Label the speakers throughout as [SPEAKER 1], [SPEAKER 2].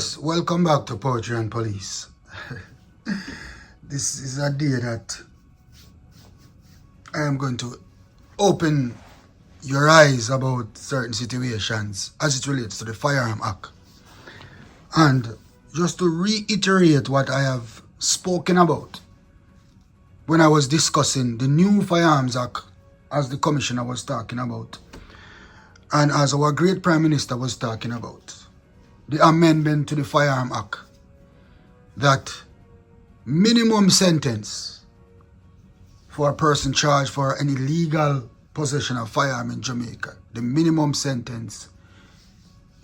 [SPEAKER 1] Yes, welcome back to Poetry and Police. This is a day that I am going to open your eyes about certain situations as it relates to the Firearm Act. And just to reiterate what I have spoken about when I was discussing the new Firearms Act, as the Commissioner was talking about, and as our great Prime Minister was talking about, the amendment to the Firearm Act, that minimum sentence for a person charged for an illegal possession of firearm in Jamaica, the minimum sentence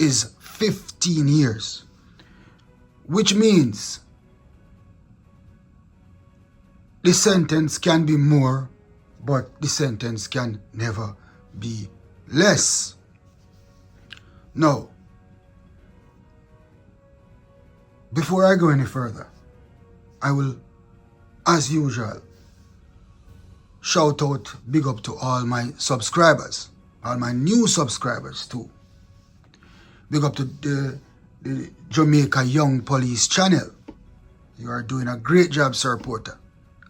[SPEAKER 1] is 15 years, which means the sentence can be more, but the sentence can never be less. Now, before I go any further, I will, as usual, shout out, big up to all my subscribers, all my new subscribers too. Big up to the Jamaica Young Police channel. You are doing a great job, Sir Porter.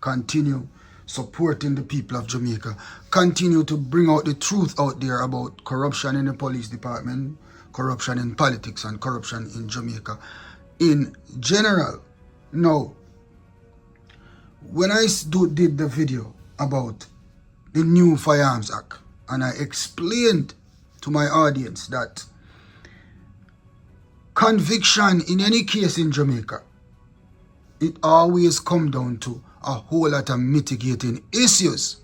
[SPEAKER 1] Continue supporting the people of Jamaica. Continue to bring out the truth out there about corruption in the police department, corruption in politics, and corruption in Jamaica in general. Now, when I did the video about the new Firearms Act, and I explained to my audience that conviction in any case in Jamaica, it always comes down to a whole lot of mitigating issues.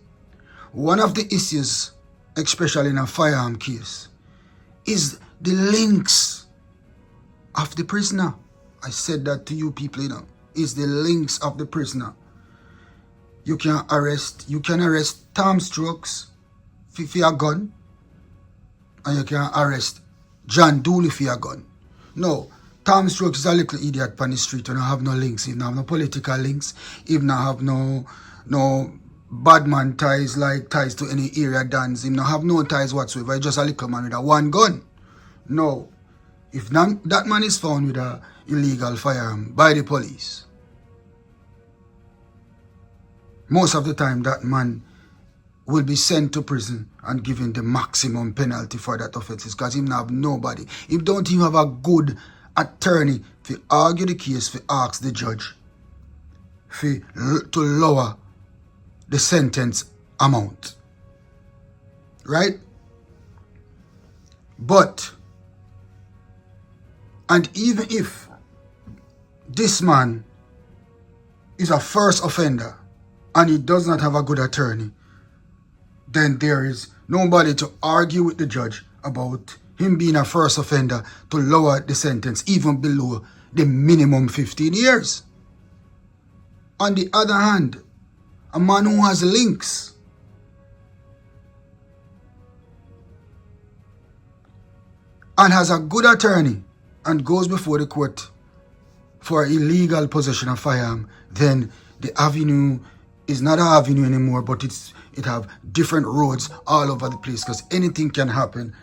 [SPEAKER 1] One of the issues, especially in a firearm case, is the links of the prisoner. I said that to you people, is the links of the prisoner. You can arrest Tom Strokes for a gun, and you can arrest John Dooley for a gun. No, Tom Strokes is a little idiot on the street and have no links. He don't have no political links. He don't have no bad man ties, like ties to any area dance. He don't have no ties whatsoever. He's just a little man with a one gun. No, if that man is found with a illegal firearm by the police, most of the time that man will be sent to prison and given the maximum penalty for that offense, because he don't have nobody. He don't even have a good attorney to argue the case, to ask the judge to lower the sentence amount. Right? But, and even if this man is a first offender and he does not have a good attorney, then there is nobody to argue with the judge about him being a first offender to lower the sentence even below the minimum 15 years. On the other hand, a man who has links, and has a good attorney and goes before the court for illegal possession of firearm, then the avenue is not an avenue anymore, but it have different roads all over the place, because anything can happen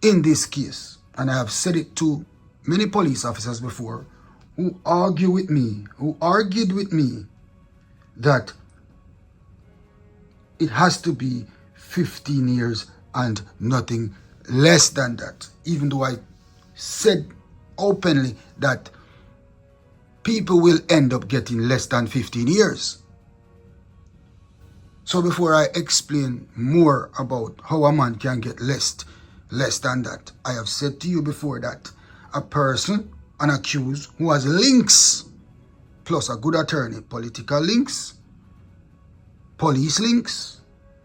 [SPEAKER 1] in this case. And I have said it to many police officers before who argued with me that it has to be 15 years and nothing less than that, even though I said openly that people will end up getting less than 15 years. So before I explain more about how a man can get less than that, I have said to you before that a person, an accused who has links, plus a good attorney, political links, police links,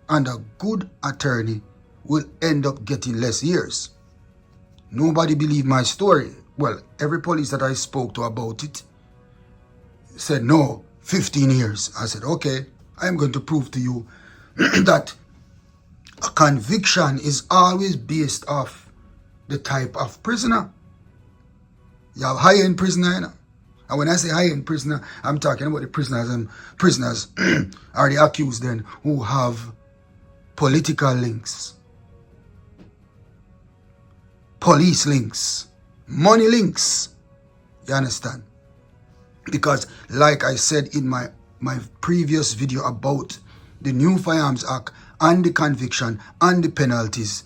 [SPEAKER 1] and a good attorney, will end up getting less years. Nobody believed my story. Well, every police that I spoke to about it said, no, 15 years. I said, okay, I am going to prove to you that a conviction is always based off the type of prisoner. You have high-end prisoner, and when I say high-end prisoner, I'm talking about the prisoners are the accused then who have political links, police links, money links, You understand? Because like I said in my previous video about the new Firearms Act and the conviction and the penalties,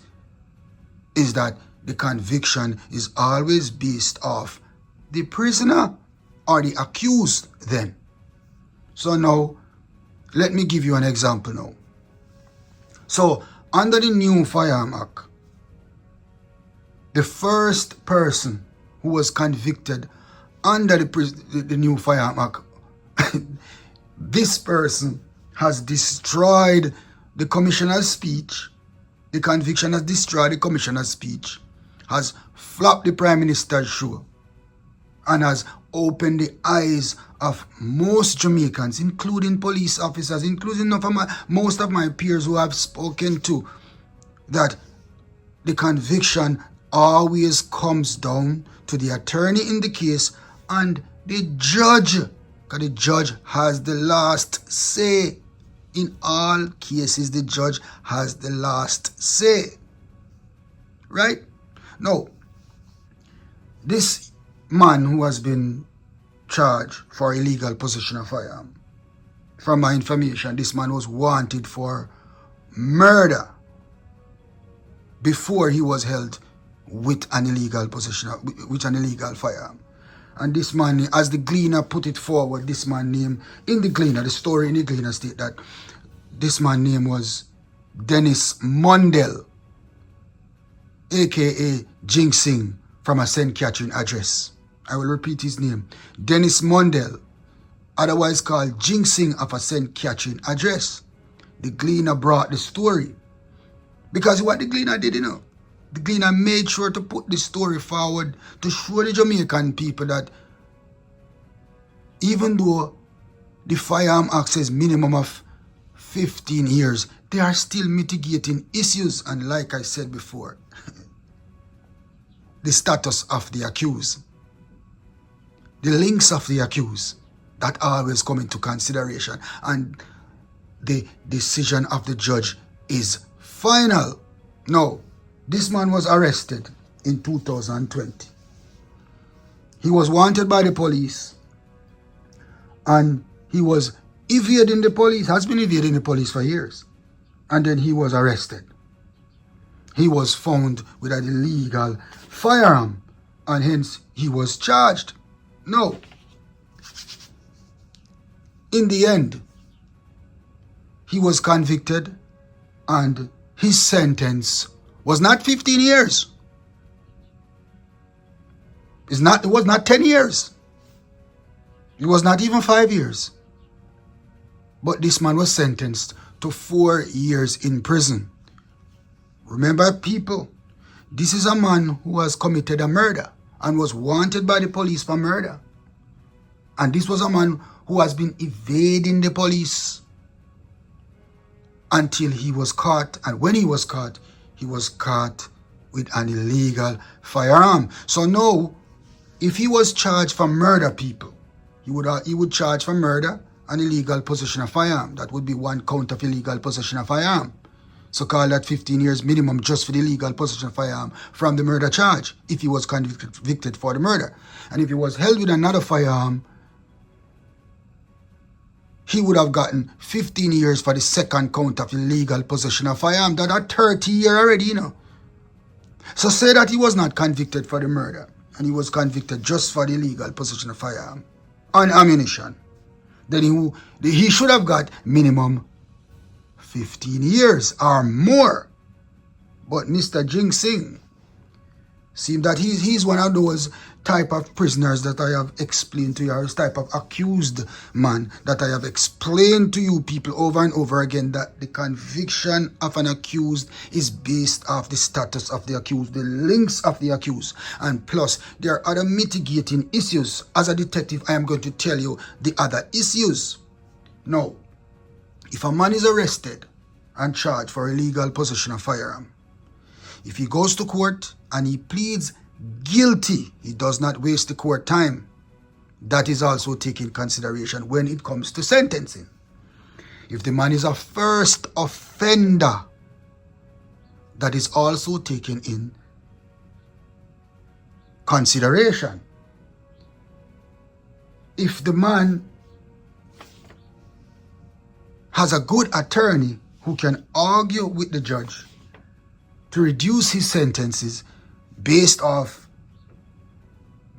[SPEAKER 1] is that the conviction is always based off the prisoner or the accused then. So now, let me give you an example now. So, under the new Firearm Act, the first person who was convicted under the new Firearm Act, this person has destroyed the commissioner's speech. The conviction has destroyed the commissioner's speech, has flopped the prime minister's show, and has opened the eyes of most Jamaicans, including police officers, including most of my peers who I've spoken to, that the conviction always comes down to the attorney in the case and the judge, because the judge has the last say. In all cases, the judge has the last say. Right? Now, this man who has been charged for illegal possession of firearm, from my information, this man was wanted for murder before he was held with an illegal possession, with an illegal firearm. And this man, as the Gleaner put it forward, this man name in the Gleaner, the story in the Gleaner state that this man name was Dennis Mundell, aka Ginsing, from a St. Catherine address. I will repeat his name. Dennis Mundell, otherwise called Ginsing of a St. Catherine address. The Gleaner brought the story. Because what the Gleaner did, the Gleaner made sure to put the story forward to show the Jamaican people that even though the Firearm Act says minimum of 15 years, they are still mitigating issues. And like I said before, the status of the accused, the links of the accused, that always come into consideration. And the decision of the judge is final. Now, this man was arrested in 2020. He was wanted by the police and he was evading the police, has been evading the police for years. And then he was arrested. He was found with an illegal firearm and hence he was charged. No. In the end, he was convicted and his sentence was not 15 years. It was not 10 years. It was not even 5 years. But this man was sentenced to 4 years in prison. Remember, people, this is a man who has committed a murder and was wanted by the police for murder. And this was a man who has been evading the police until he was caught. And when he was caught with an illegal firearm. So now, if he was charged for murder, people, he would charge for murder and illegal possession of firearm. That would be one count of illegal possession of firearm. So call that 15 years minimum just for the illegal possession of firearm from the murder charge, if he was convicted for the murder. And if he was held with another firearm, he would have gotten 15 years for the second count of illegal possession of firearm. That are 30 years already, So say that he was not convicted for the murder and he was convicted just for the illegal possession of firearm and ammunition. Then he should have got minimum 15 years or more. But Mr. Ginsing seems that he's one of those type of prisoners that I have explained to you, or type of accused man that I have explained to you people over and over again, that the conviction of an accused is based off the status of the accused, the links of the accused, and plus there are other mitigating issues. As a detective, I am going to tell you the other issues. Now, if a man is arrested and charged for illegal possession of firearm, if he goes to court and he pleads guilty, he does not waste the court time. That is also taken consideration when it comes to sentencing. If the man is a first offender, that is also taken in consideration. if the man has a good attorney who can argue with the judge to reduce his sentences based off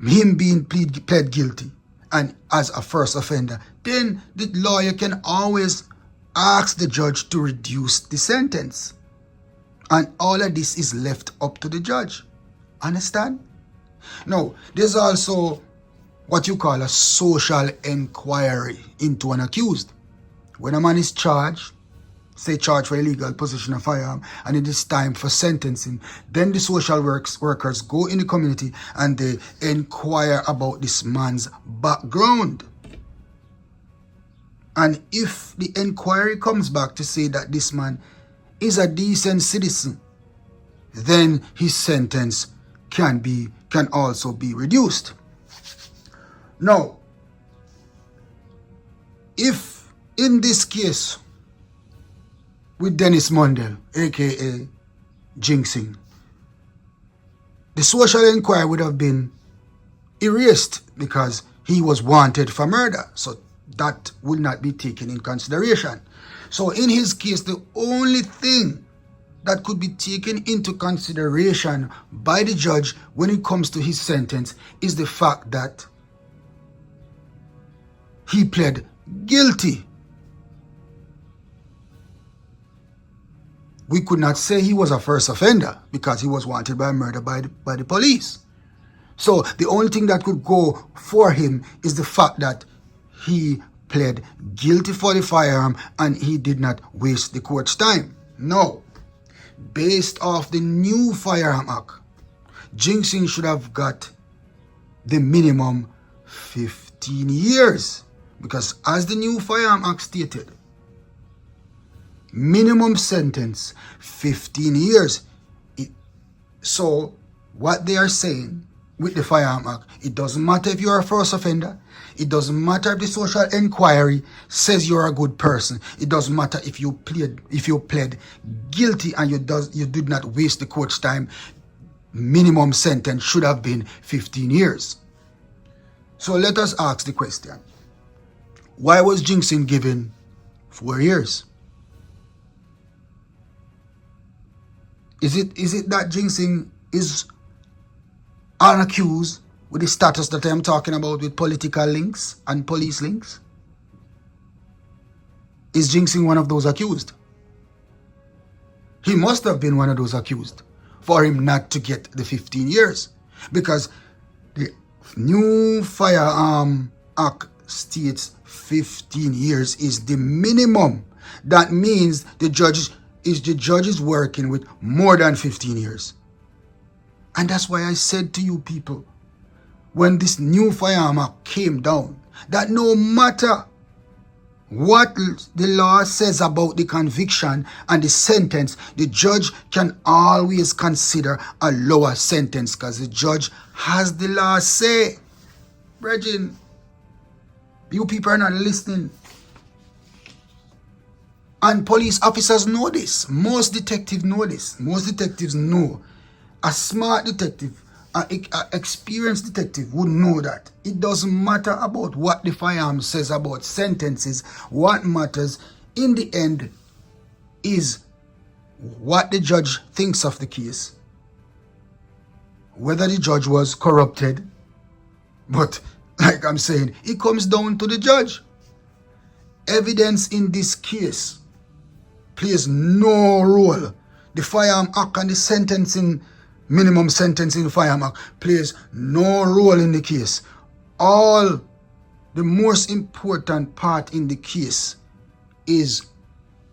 [SPEAKER 1] him being pled guilty and as a first offender, then the lawyer can always ask the judge to reduce the sentence. And all of this is left up to the judge. Understand? Now, there's also what you call a social inquiry into an accused. When a man is charged, say charged for illegal possession of firearm, and it is time for sentencing, then the social workers go in the community and they inquire about this man's background. And if the inquiry comes back to say that this man is a decent citizen, then his sentence can also be reduced. Now, if in this case with Dennis Mundell, aka Ginsing, the social inquiry would have been erased because he was wanted for murder, so that would not be taken in consideration. So in his case, the only thing that could be taken into consideration by the judge when it comes to his sentence is the fact that he pled guilty. We could not say he was a first offender because he was wanted by murder by the police. So the only thing that could go for him is the fact that he pled guilty for the firearm and he did not waste the court's time. No. Based off the new Firearm Act, Ginsing should have got the minimum 15 years. Because as the new Firearm Act stated, minimum sentence 15 years. So what they are saying with the Firearm Act, it doesn't matter if you're a first offender. It doesn't matter if the social inquiry says you're a good person. It doesn't matter if you pled guilty and you did not waste the court's time. Minimum sentence should have been 15 years. So let us ask the question. Why was Ginsing given 4 years? Is it that Ginsing is unaccused with the status that I'm talking about with political links and police links? Is Ginsing one of those accused? He must have been one of those accused for him not to get the 15 years. Because the new Firearm Act states 15 years is the minimum. That means the judge is working with more than 15 years. And that's why I said to you people, when this new Firearm Act came down, that no matter what the law says about the conviction and the sentence, the judge can always consider a lower sentence because the judge has the last say. Brethren, you people are not listening. And police officers know this. Most detectives know this. Most detectives know. A smart detective, an experienced detective would know that. It doesn't matter about what the firearm says about sentences. What matters in the end is what the judge thinks of the case. Whether the judge was corrupted. But like I'm saying, it comes down to the judge. Evidence in this case plays no role. The Firearm Act and the sentencing, minimum sentencing Firearm Act plays no role in the case. The most important part in the case is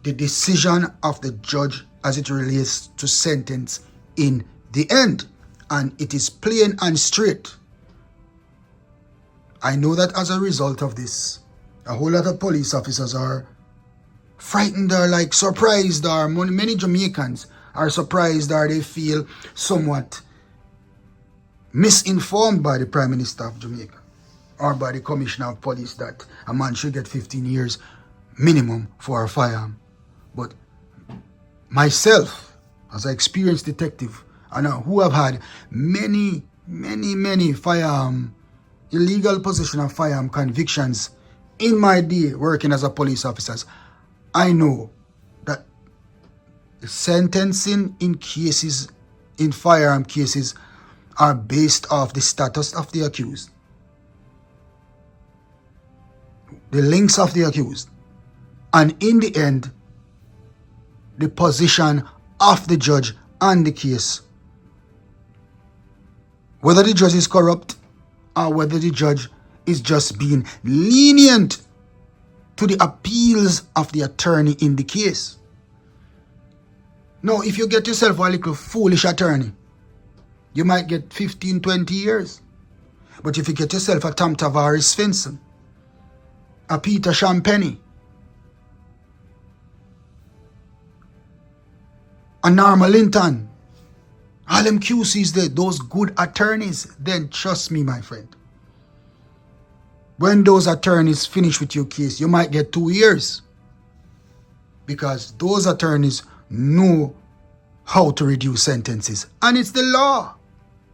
[SPEAKER 1] the decision of the judge as it relates to sentence in the end. And it is plain and straight. I know that as a result of this, a whole lot of police officers are frightened or like surprised, or many Jamaicans are surprised, or they feel somewhat misinformed by the Prime Minister of Jamaica or by the Commissioner of Police that a man should get 15 years minimum for a firearm. But myself, as an experienced detective, and who have had many firearm illegal possession of firearm convictions in my day working as a police officer, I know that the sentencing in cases, in firearm cases, are based off the status of the accused, the links of the accused, and in the end, the position of the judge on the case. Whether the judge is corrupt or whether the judge is just being lenient to the appeals of the attorney in the case. Now, if you get yourself a little foolish attorney, you might get 15, 20 years. But if you get yourself a Tom Tavares Svensson, a Peter Champagne, a Norma Linton, all them QCs, those good attorneys, then trust me, my friend. When those attorneys finish with your case, you might get 2 years. Because those attorneys know how to reduce sentences. And it's the law.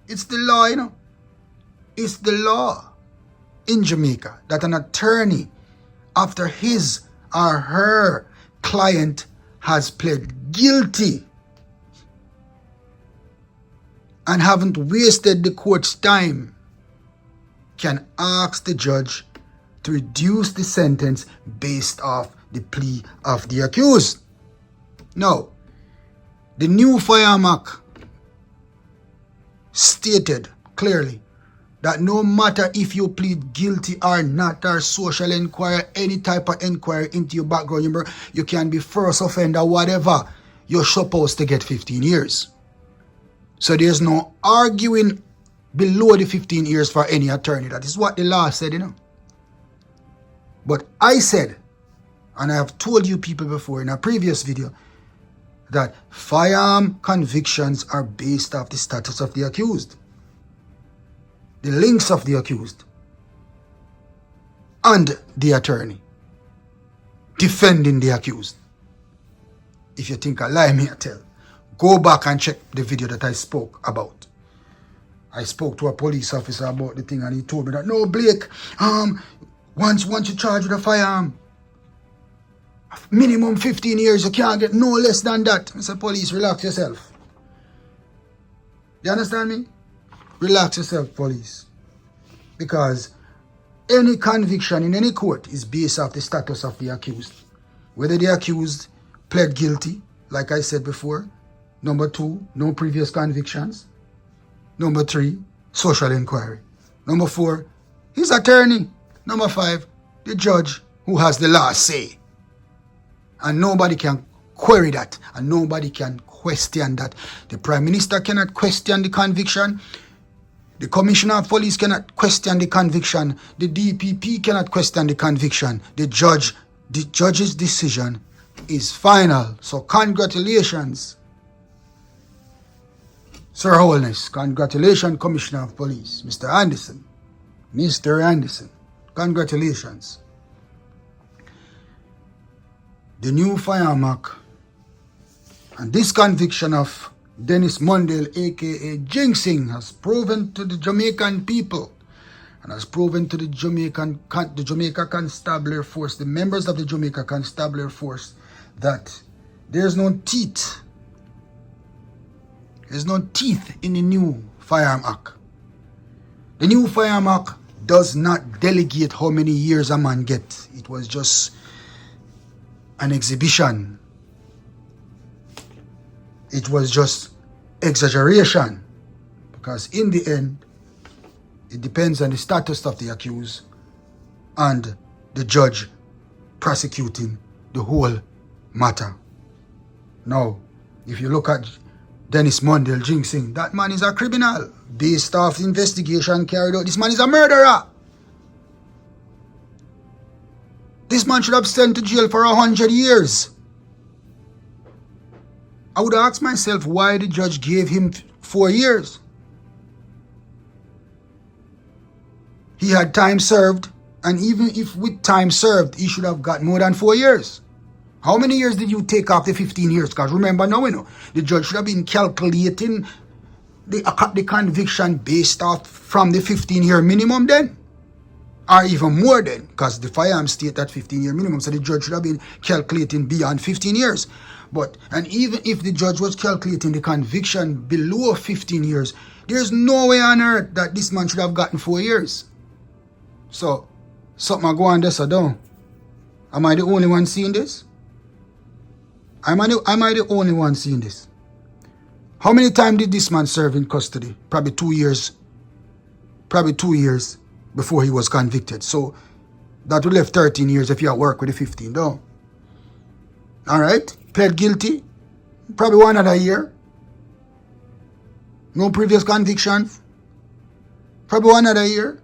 [SPEAKER 1] It's the law, you know. It's the law in Jamaica that an attorney, after his or her client has pled guilty and haven't wasted the court's time, can ask the judge to reduce the sentence based off the plea of the accused. Now, the new Firearm Act stated clearly that no matter if you plead guilty or not, or social inquiry, any type of inquiry into your background, remember, you can be first offender, whatever, you're supposed to get 15 years. So there's no arguing below the 15 years for any attorney. That is what the law said, you know. But I said, and I have told you people before in a previous video, that firearm convictions are based off the status of the accused, the links of the accused, and the attorney defending the accused. If you think I lie, me I tell. Go back and check the video that I spoke about. I spoke to a police officer about the thing and he told me that, no, Blake, once you charge with a firearm, minimum 15 years, you can't get no less than that. I said, police, relax yourself. You understand me? Relax yourself, police. Because any conviction in any court is based off the status of the accused. Whether the accused pled guilty, like I said before. Number 2, no previous convictions. Number 3, social inquiry. Number 4, his attorney. Number 5, the judge who has the last say. And nobody can query that. And nobody can question that. The Prime Minister cannot question the conviction. The Commissioner of Police cannot question the conviction. The DPP cannot question the conviction. The judge's decision is final. So congratulations, Sir Holness. Congratulations, Commissioner of Police, Mr. Anderson. Mr. Anderson, congratulations. The new Firearm Act and this conviction of Dennis Mondale, aka Ginsing, has proven to the Jamaican people and has proven to the Jamaica Constabulary Force, the members of the Jamaica Constabulary Force, that there's no teeth. There's no teeth in the new Firearm Act. The new Firearm Act does not delegate how many years a man gets. It was just an exhibition. It was just exaggeration. Because in the end, it depends on the status of the accused and the judge prosecuting the whole matter. Now, if you look at Dennis Mondale, Ginsing, that man is a criminal based off the investigation carried out. This man is a murderer. This man should have sent to jail for 100 years. I would ask myself why the judge gave him 4 years. He had time served, and even if with time served, he should have got more than 4 years. How many years did you take off the 15 years? Because remember now, the judge should have been calculating the conviction based off from the 15-year minimum then. or even more then, because the firearm state at 15-year minimum, so the judge should have been calculating beyond 15 years. But, and even if the judge was calculating the conviction below 15 years, there's no way on earth that this man should have gotten 4 years. So, something I go on this or down. Am I the only one seeing this? Am I the only one seeing this? How many times did this man serve in custody? Probably 2 years. Probably 2 years before he was convicted. So that would left 13 years if you had worked with the 15 down. Alright? Pled guilty. Probably 1 other year. No previous convictions. Probably 1 other year.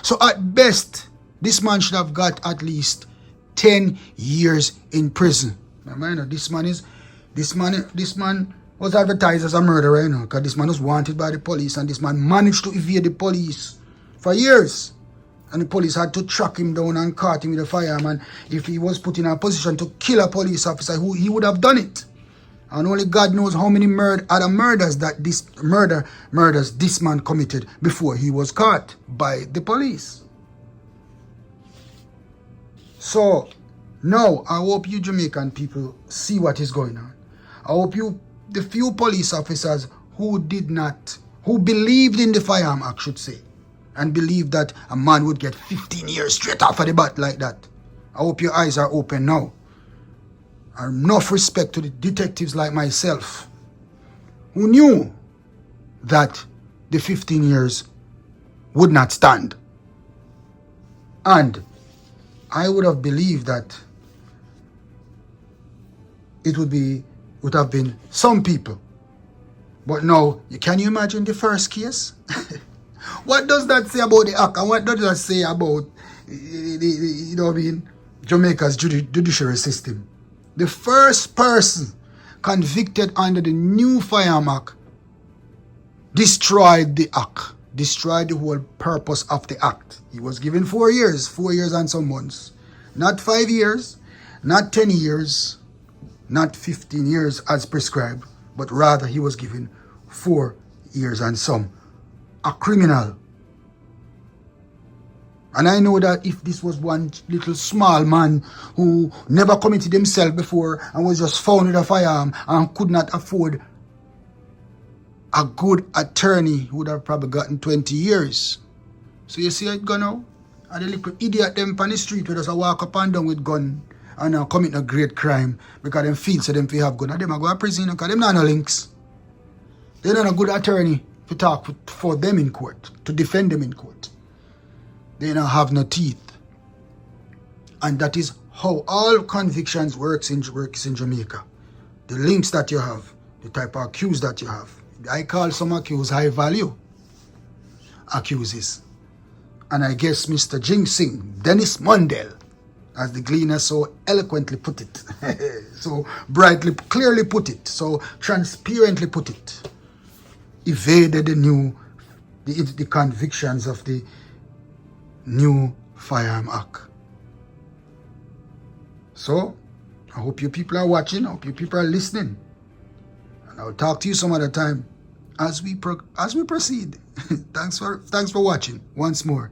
[SPEAKER 1] So at best, this man should have got at least 10 years in prison. Now, man, this man was advertised as a murderer, you know, because this man was wanted by the police, and this man managed to evade the police for years. And the police had to track him down and caught him with a firearm. And if he was put in a position to kill a police officer, he would have done it. And only God knows how many other murders that this man committed before he was caught by the police. So now I hope you Jamaican people see what is going on. I hope the few police officers who believed in the Firearm Act, should say, and believed that a man would get 15 years straight off of the bat like that. I hope your eyes are open now. Enough respect to the detectives like myself who knew that the 15 years would not stand. And I would have believed that it would have been some people. But now, can you imagine the first case? What does that say about the act? And what does that say about Jamaica's judiciary system? The first person convicted under the new Firearm Act destroyed the act, destroyed the whole purpose of the act. He was given 4 years, 4 years and some months. Not 5 years, not 10 years, not 15 years as prescribed, but rather he was given 4 years and some. A criminal. And I know that if this was one little small man who never committed himself before and was just found with a firearm and could not afford a good attorney, he would have probably gotten 20 years. So you see how it go now? And the little idiot them on the street who just walk up and down with gun and commit a great crime because them feel so them fi have gun. And them go to prison because them not no links. They not a good attorney to talk for them in court, to defend them in court. They don't have no teeth. And that is how all convictions works in Jamaica. The links that you have, the type of accused that you have. I call some accused high value accuses. And I guess Mr. Ginsing, Dennis Mundell, as the Gleaner so eloquently put it, so brightly, clearly put it, so transparently put it, evaded the convictions of the new Firearm Act. So, I hope you people are watching. I hope you people are listening. And I'll talk to you some other time as we proceed. Thanks for watching once more.